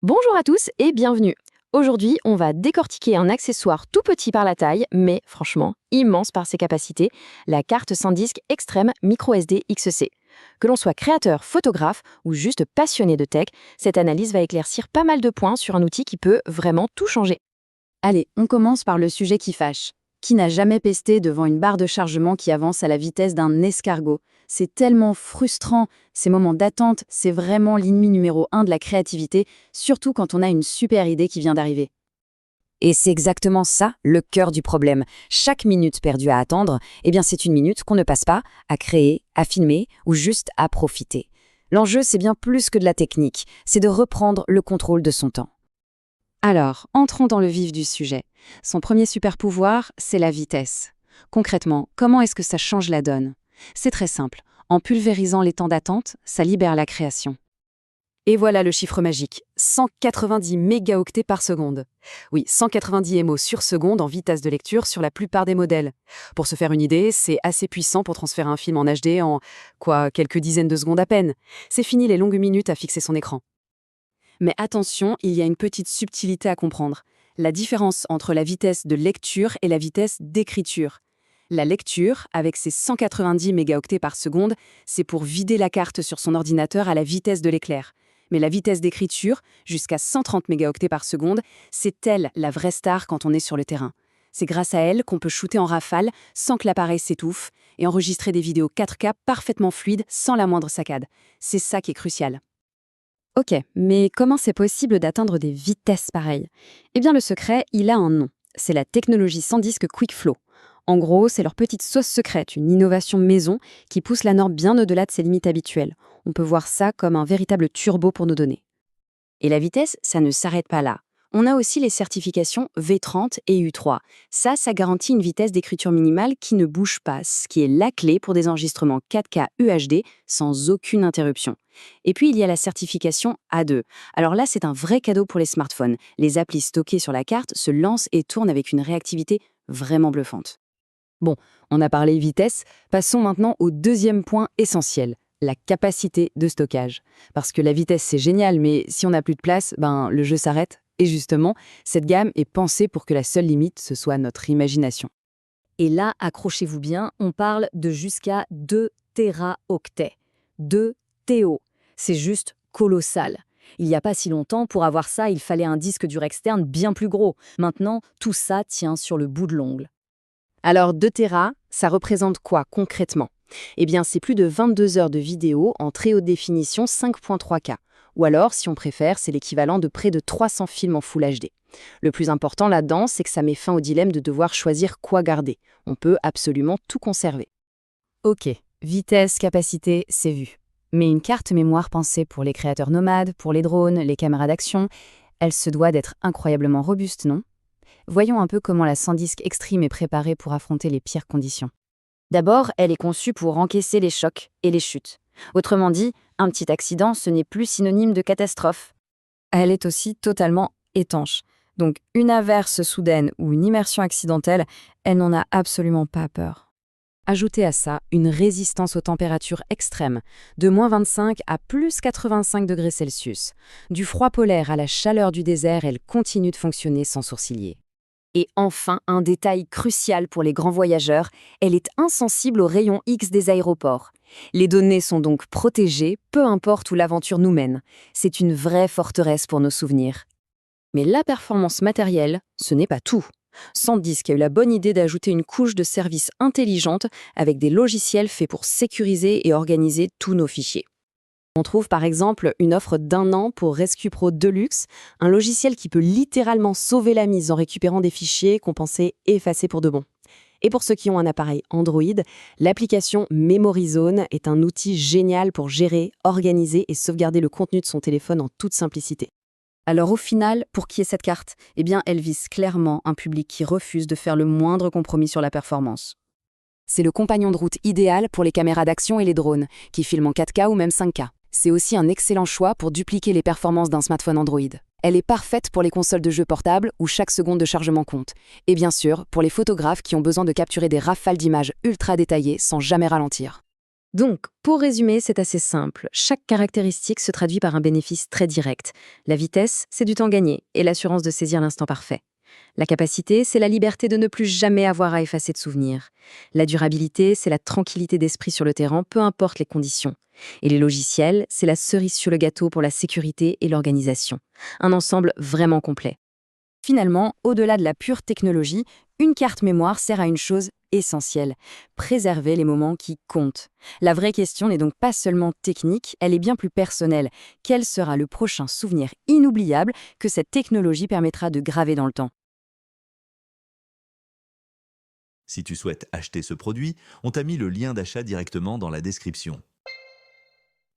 Bonjour à tous et bienvenue. Aujourd'hui, on va décortiquer un accessoire tout petit par la taille, mais franchement immense par ses capacités, la carte SanDisk Extreme microSD XC. Que l'on soit créateur, photographe ou juste passionné de tech, cette analyse va éclaircir pas mal de points sur un outil qui peut vraiment tout changer. Allez, on commence par le sujet qui fâche. Qui n'a jamais pesté devant une barre de chargement qui avance à la vitesse d'un escargot? C'est tellement frustrant. Ces moments d'attente, c'est vraiment l'ennemi numéro 1 de la créativité, surtout quand on a une super idée qui vient d'arriver. Et c'est exactement ça, le cœur du problème. Chaque minute perdue à attendre, c'est une minute qu'on ne passe pas à créer, à filmer ou juste à profiter. L'enjeu, c'est bien plus que de la technique, c'est de reprendre le contrôle de son temps. Alors, entrons dans le vif du sujet. Son premier super pouvoir, c'est la vitesse. Concrètement, comment est-ce que ça change la donne? C'est très simple. En pulvérisant les temps d'attente, ça libère la création. Et voilà le chiffre magique, 190 mégaoctets par seconde. Oui, 190 MO sur seconde en vitesse de lecture sur la plupart des modèles. Pour se faire une idée, c'est assez puissant pour transférer un film en HD en, quelques dizaines de secondes à peine. C'est fini les longues minutes à fixer son écran. Mais attention, il y a une petite subtilité à comprendre. La différence entre la vitesse de lecture et la vitesse d'écriture. La lecture, avec ses 190 mégaoctets par seconde, c'est pour vider la carte sur son ordinateur à la vitesse de l'éclair. Mais la vitesse d'écriture, jusqu'à 130 mégaoctets par seconde, c'est elle la vraie star quand on est sur le terrain. C'est grâce à elle qu'on peut shooter en rafale sans que l'appareil s'étouffe et enregistrer des vidéos 4K parfaitement fluides sans la moindre saccade. C'est ça qui est crucial. Ok, mais comment c'est possible d'atteindre des vitesses pareilles? Eh bien, le secret, il a un nom. C'est la technologie SanDisk QuickFlow. En gros, c'est leur petite sauce secrète, une innovation maison qui pousse la norme bien au-delà de ses limites habituelles. On peut voir ça comme un véritable turbo pour nos données. Et la vitesse, ça ne s'arrête pas là. On a aussi les certifications V30 et U3. Ça garantit une vitesse d'écriture minimale qui ne bouge pas, ce qui est la clé pour des enregistrements 4K UHD sans aucune interruption. Et puis, il y a la certification A2. Alors là, c'est un vrai cadeau pour les smartphones. Les applis stockées sur la carte se lancent et tournent avec une réactivité vraiment bluffante. Bon, on a parlé vitesse, passons maintenant au deuxième point essentiel, la capacité de stockage. Parce que la vitesse, c'est génial, mais si on n'a plus de place, le jeu s'arrête. Et justement, cette gamme est pensée pour que la seule limite, ce soit notre imagination. Et là, accrochez-vous bien, on parle de jusqu'à 2 téraoctets. 2 TO. C'est juste colossal. Il n'y a pas si longtemps, pour avoir ça, il fallait un disque dur externe bien plus gros. Maintenant, tout ça tient sur le bout de l'ongle. Alors 2 Tera, ça représente quoi concrètement? Eh bien, c'est plus de 22 heures de vidéo en très haute définition 5.3K. Ou alors, si on préfère, c'est l'équivalent de près de 300 films en Full HD. Le plus important là-dedans, c'est que ça met fin au dilemme de devoir choisir quoi garder. On peut absolument tout conserver. Ok, vitesse, capacité, c'est vu. Mais une carte mémoire pensée pour les créateurs nomades, pour les drones, les caméras d'action, elle se doit d'être incroyablement robuste, non? Voyons un peu comment la SanDisk Extreme est préparée pour affronter les pires conditions. D'abord, elle est conçue pour encaisser les chocs et les chutes. Autrement dit, un petit accident, ce n'est plus synonyme de catastrophe. Elle est aussi totalement étanche. Donc, une averse soudaine ou une immersion accidentelle, elle n'en a absolument pas peur. Ajoutez à ça une résistance aux températures extrêmes, de -25 à +85 degrés Celsius. Du froid polaire à la chaleur du désert, elle continue de fonctionner sans sourciller. Et enfin, un détail crucial pour les grands voyageurs, elle est insensible aux rayons X des aéroports. Les données sont donc protégées, peu importe où l'aventure nous mène. C'est une vraie forteresse pour nos souvenirs. Mais la performance matérielle, ce n'est pas tout. SanDisk a eu la bonne idée d'ajouter une couche de service intelligente avec des logiciels faits pour sécuriser et organiser tous nos fichiers. On trouve par exemple une offre d'1 an pour Rescue Pro Deluxe, un logiciel qui peut littéralement sauver la mise en récupérant des fichiers qu'on pensait effacés pour de bon. Et pour ceux qui ont un appareil Android, l'application Memory Zone est un outil génial pour gérer, organiser et sauvegarder le contenu de son téléphone en toute simplicité. Alors au final, pour qui est cette carte? Eh bien, elle vise clairement un public qui refuse de faire le moindre compromis sur la performance. C'est le compagnon de route idéal pour les caméras d'action et les drones, qui filment en 4K ou même 5K. C'est aussi un excellent choix pour dupliquer les performances d'un smartphone Android. Elle est parfaite pour les consoles de jeux portables où chaque seconde de chargement compte. Et bien sûr, pour les photographes qui ont besoin de capturer des rafales d'images ultra détaillées sans jamais ralentir. Donc, pour résumer, c'est assez simple. Chaque caractéristique se traduit par un bénéfice très direct. La vitesse, c'est du temps gagné et l'assurance de saisir l'instant parfait. La capacité, c'est la liberté de ne plus jamais avoir à effacer de souvenirs. La durabilité, c'est la tranquillité d'esprit sur le terrain, peu importe les conditions. Et les logiciels, c'est la cerise sur le gâteau pour la sécurité et l'organisation. Un ensemble vraiment complet. Finalement, au-delà de la pure technologie, une carte mémoire sert à une chose essentielle, préserver les moments qui comptent. La vraie question n'est donc pas seulement technique, elle est bien plus personnelle. Quel sera le prochain souvenir inoubliable que cette technologie permettra de graver dans le temps? Si tu souhaites acheter ce produit, on t'a mis le lien d'achat directement dans la description.